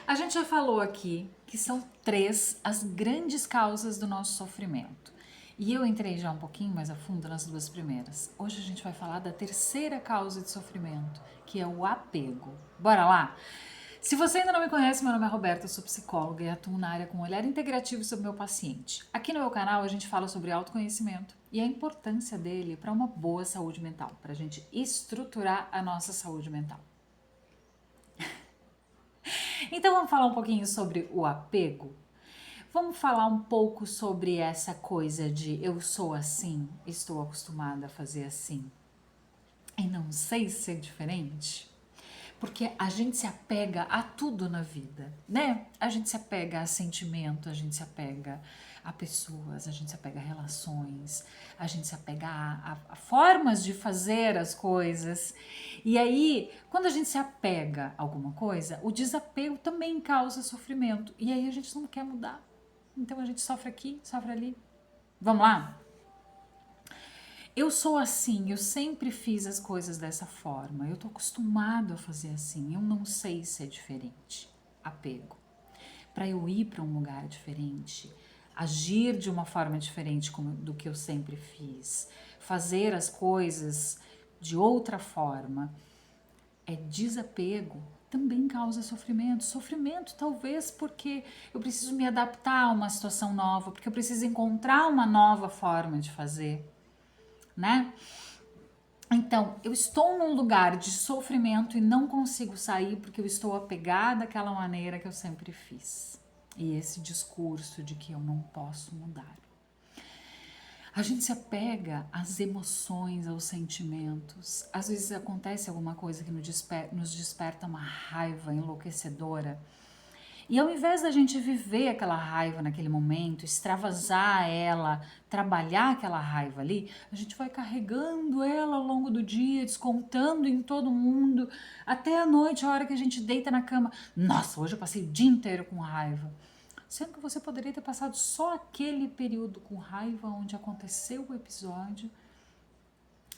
A gente já falou aqui que são três as grandes causas do nosso sofrimento. E eu entrei já um pouquinho mais a fundo nas duas primeiras. Hoje a gente vai falar da terceira causa de sofrimento, que é o apego. Bora lá? Se você ainda não me conhece, meu nome é Roberta, eu sou psicóloga e atuo na área com um olhar integrativo sobre o meu paciente. Aqui no meu canal a gente fala sobre autoconhecimento e a importância dele para uma boa saúde mental, para a gente estruturar a nossa saúde mental. Então vamos falar um pouquinho sobre o apego? Vamos falar um pouco sobre essa coisa de eu sou assim, estou acostumada a fazer assim e não sei ser diferente? Porque a gente se apega a tudo na vida, né? A gente se apega a sentimento, a gente se apega a pessoas, a gente se apega a relações, a gente se apega a formas de fazer as coisas. E aí, quando a gente se apega a alguma coisa, o desapego também causa sofrimento. E aí a gente não quer mudar. Então a gente sofre aqui, sofre ali. Vamos lá? Eu sou assim, eu sempre fiz as coisas dessa forma, eu tô acostumado a fazer assim, eu não sei ser diferente. Apego. Para eu ir para um lugar diferente, agir de uma forma diferente do que eu sempre fiz, fazer as coisas de outra forma, é desapego. Também causa sofrimento. Sofrimento, talvez porque eu preciso me adaptar a uma situação nova, porque eu preciso encontrar uma nova forma de fazer, né? Então, eu estou num lugar de sofrimento e não consigo sair porque eu estou apegada àquela maneira que eu sempre fiz. E esse discurso de que eu não posso mudar. A gente se apega às emoções, aos sentimentos. Às vezes acontece alguma coisa que nos desperta uma raiva enlouquecedora. E ao invés da gente viver aquela raiva naquele momento, extravasar ela, trabalhar aquela raiva ali, a gente vai carregando ela ao longo do dia, descontando em todo mundo, até a noite, a hora que a gente deita na cama. Nossa, hoje eu passei o dia inteiro com raiva. Sendo que você poderia ter passado só aquele período com raiva onde aconteceu o episódio,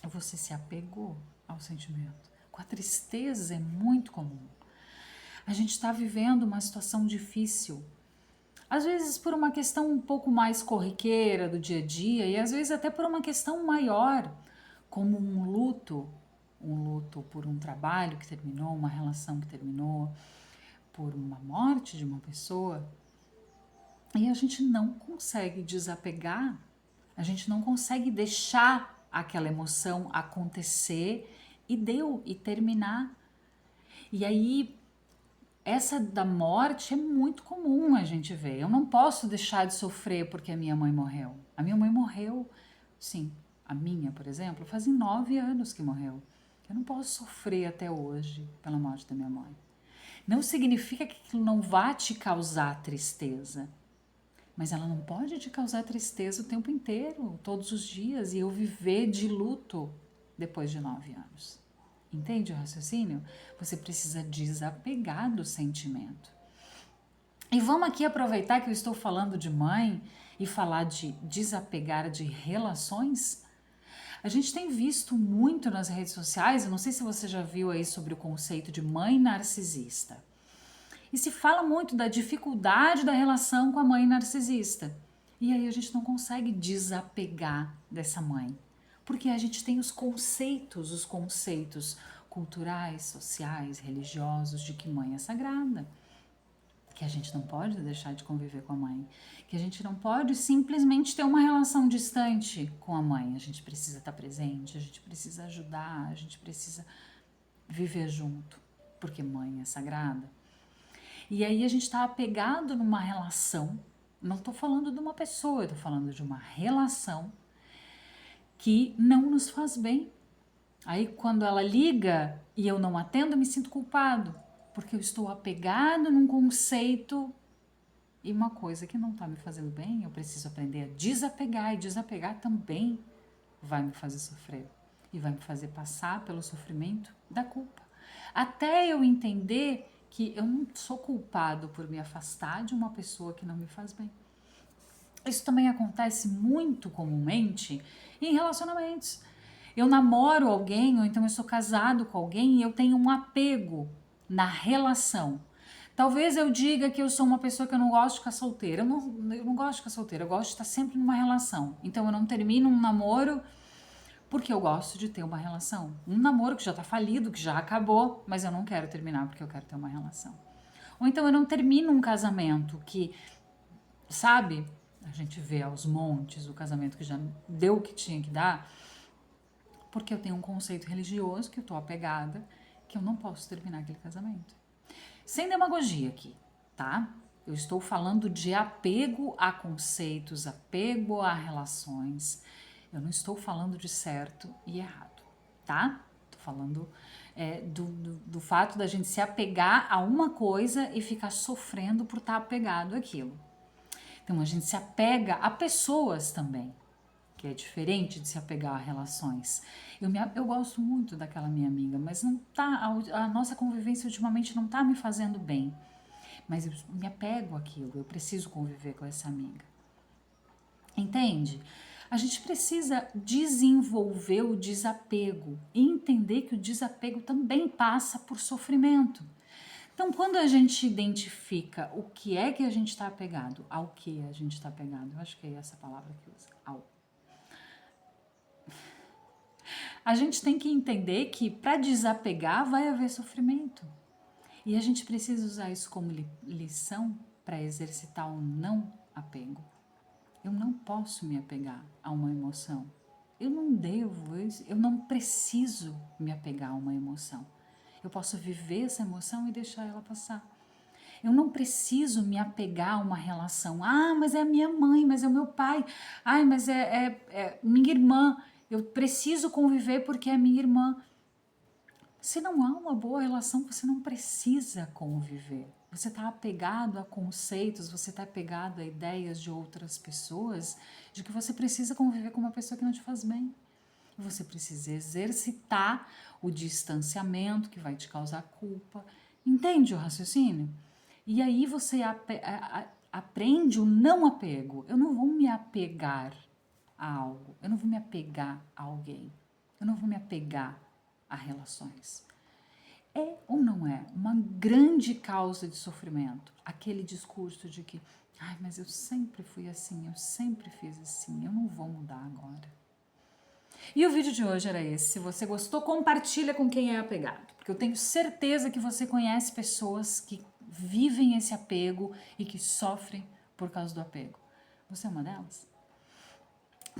você se apegou ao sentimento. Com a tristeza é muito comum. A gente está vivendo uma situação difícil. Às vezes por uma questão um pouco mais corriqueira do dia a dia e às vezes até por uma questão maior, como um luto por um trabalho que terminou, uma relação que terminou, por uma morte de uma pessoa. E a gente não consegue desapegar, a gente não consegue deixar aquela emoção acontecer e terminar. E aí essa da morte é muito comum a gente ver. Eu não posso deixar de sofrer porque a minha mãe morreu. A minha mãe morreu, sim. A minha, por exemplo, fazem 9 anos que morreu. Eu não posso sofrer até hoje pela morte da minha mãe. Não significa que aquilo não vá te causar tristeza. Mas ela não pode te causar tristeza o tempo inteiro, todos os dias, e eu viver de luto depois de 9 anos. Entende o raciocínio? Você precisa desapegar do sentimento. E vamos aqui aproveitar que eu estou falando de mãe e falar de desapegar de relações. A gente tem visto muito nas redes sociais, eu não sei se você já viu aí sobre o conceito de mãe narcisista. E se fala muito da dificuldade da relação com a mãe narcisista. E aí a gente não consegue desapegar dessa mãe. Porque a gente tem os conceitos culturais, sociais, religiosos de que mãe é sagrada. Que a gente não pode deixar de conviver com a mãe. Que a gente não pode simplesmente ter uma relação distante com a mãe. A gente precisa estar presente, a gente precisa ajudar, a gente precisa viver junto. Porque mãe é sagrada. E aí a gente está apegado numa relação, não estou falando de uma pessoa, estou falando de uma relação que não nos faz bem. Aí quando ela liga e eu não atendo, eu me sinto culpado, porque eu estou apegado num conceito e uma coisa que não está me fazendo bem, eu preciso aprender a desapegar, e desapegar também vai me fazer sofrer e vai me fazer passar pelo sofrimento da culpa. Até eu entender que eu não sou culpado por me afastar de uma pessoa que não me faz bem. Isso também acontece muito comumente em relacionamentos. Eu namoro alguém ou então eu sou casado com alguém e eu tenho um apego na relação. Talvez eu diga que eu sou uma pessoa que eu não gosto de ficar solteira. Eu não gosto de ficar solteira, eu gosto de estar sempre numa relação. Então eu não termino um namoro porque eu gosto de ter uma relação. Um namoro que já tá falido, que já acabou, mas eu não quero terminar porque eu quero ter uma relação. Ou então eu não termino um casamento que, sabe, a gente vê aos montes o casamento que já deu o que tinha que dar, porque eu tenho um conceito religioso que eu tô apegada, que eu não posso terminar aquele casamento. Sem demagogia aqui, tá? Eu estou falando de apego a conceitos, apego a relações. Eu não estou falando de certo e errado, tá? Tô falando do fato da gente se apegar a uma coisa e ficar sofrendo por estar apegado àquilo. Então a gente se apega a pessoas também, que é diferente de se apegar a relações. Eu gosto muito daquela minha amiga, mas não tá, a nossa convivência ultimamente não tá me fazendo bem. Mas eu me apego àquilo, eu preciso conviver com essa amiga. Entende? A gente precisa desenvolver o desapego e entender que o desapego também passa por sofrimento. Então, quando a gente identifica o que é que a gente está apegado, ao que a gente está apegado, eu acho que é essa palavra que usa, ao. A gente tem que entender que para desapegar vai haver sofrimento. E a gente precisa usar isso como lição para exercitar o não apego. Eu não posso me apegar a uma emoção. Eu não devo, eu não preciso me apegar a uma emoção. Eu posso viver essa emoção e deixar ela passar. Eu não preciso me apegar a uma relação. Ah, mas é a minha mãe, mas é o meu pai. Ai, mas é minha irmã. Eu preciso conviver porque é minha irmã. Se não há uma boa relação, você não precisa conviver. Você está apegado a conceitos, você está apegado a ideias de outras pessoas, de que você precisa conviver com uma pessoa que não te faz bem. Você precisa exercitar o distanciamento que vai te causar culpa. Entende o raciocínio? E aí você aprende o não apego. Eu não vou me apegar a algo, eu não vou me apegar a alguém, eu não vou me apegar a relações. É ou não é uma grande causa de sofrimento aquele discurso de que, ai, mas eu sempre fui assim, eu sempre fiz assim, eu não vou mudar agora. E o vídeo de hoje era esse. Se você gostou, compartilha com quem é apegado, porque eu tenho certeza que você conhece pessoas que vivem esse apego e que sofrem por causa do apego. Você é uma delas?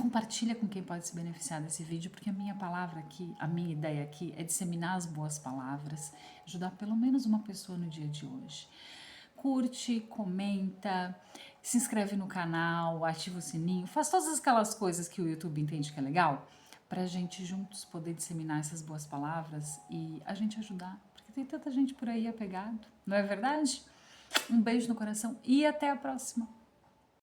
Compartilha com quem pode se beneficiar desse vídeo, porque a minha palavra aqui, a minha ideia aqui é disseminar as boas palavras, ajudar pelo menos uma pessoa no dia de hoje. Curte, comenta, se inscreve no canal, ativa o sininho, faz todas aquelas coisas que o YouTube entende que é legal, pra gente juntos poder disseminar essas boas palavras e a gente ajudar, porque tem tanta gente por aí apegado, não é verdade? Um beijo no coração e até a próxima!